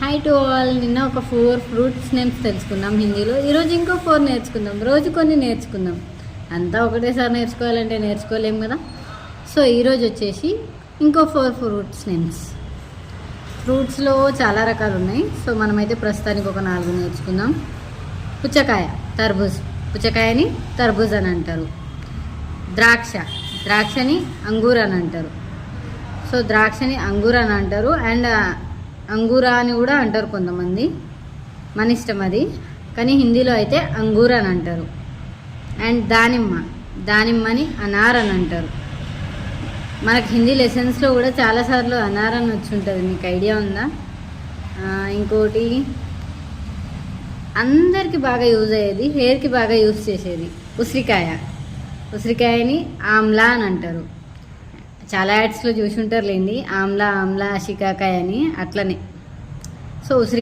High to all. నిన్న ఒక 4 fruits names తెలుసుకున్నాం హిందీలో. ఈరోజు ఇంకో 4 నేర్చుకుందాం. రోజు కొన్ని నేర్చుకుందాం. అంతా ఒకటేసారి నేర్చుకోవాలంటే నేర్చుకోలేం కదా. సో ఈరోజు వచ్చేసి ఇంకో 4 ఫ్రూట్స్ నేమ్స్. ఫ్రూట్స్లో చాలా రకాలు ఉన్నాయి. సో మనమైతే ప్రస్తుతానికి ఒక 4 నేర్చుకుందాం. పుచ్చకాయ, తర్బూజ్. పుచ్చకాయని తర్బూజ్ అని అంటారు. ద్రాక్షని అంగూర్ అని అంటారు. సో ద్రాక్షని అంగూర్ అని అంటారు. అండ్ అంగూరా అని కూడా అంటారు కొంతమంది, మన ఇష్టం అది. కానీ హిందీలో అయితే అంగూర్ అని అంటారు. అండ్ దానిమ్మని అనార్ అని అంటారు. మనకు హిందీ లెసన్స్లో కూడా చాలాసార్లు అనార్ అని వచ్చి ఉంటుంది. మీకు ఐడియా ఉందా? ఇంకోటి అందరికీ బాగా యూజ్ అయ్యేది, హెయిర్కి బాగా యూజ్ చేసేది ఉసిరికాయని ఆమ్లా అని అంటారు. చాలా యాడ్స్లో చూసి ఉంటారులేండి, ఆమ్లా షికాకాయ అని. అట్లనే సో